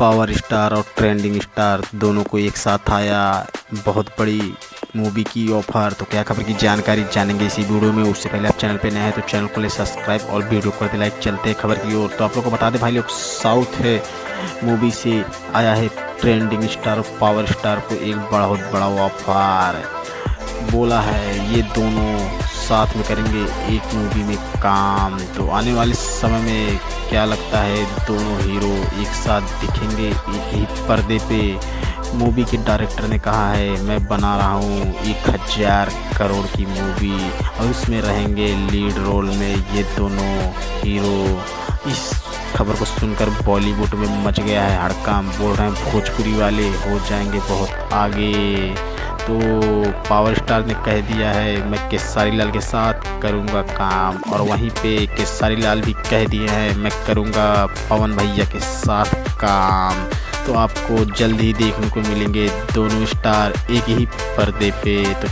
Power star और trending star दोनों को एक साथ आया बहुत बड़ी मूवी की ऑफर। तो क्या खबर की जानकारी जानेंगे इसी वीडियो में। उससे पहले आप चैनल पे नए हैं तो चैनल को ले सब्सक्राइब और वीडियो को कर दे लाइक। चलते हैं खबर की ओर। तो आप लोग को बता दें भाई लोग, साउथ है मूवी से आया है ट्रेंडिंग स्टार और पावर स्टार को एक बहुत बड़ा ऑफर। बोला है ये दोनों साथ में करेंगे एक मूवी में काम। तो आने वाले समय में क्या लगता है दोनों हीरो एक साथ दिखेंगे एक ही पर्दे पे। मूवी के डायरेक्टर ने कहा है मैं बना रहा हूँ 1000 करोड़ की मूवी और उसमें रहेंगे लीड रोल में ये दोनों हीरो। इस खबर को सुनकर बॉलीवुड में मच गया है हड़कंप। बोल रहे हैं भोजपुरी वाले हो जाएंगे बहुत आगे। तो पावर स्टार ने कह दिया है मैं खेसारी लाल के साथ करूँगा काम, और वहीं पे खेसारी लाल भी कह दिए हैं मैं करूँगा पवन भैया के साथ काम। तो आपको जल्द ही देखने को मिलेंगे दोनों स्टार एक ही पर्दे पे। तो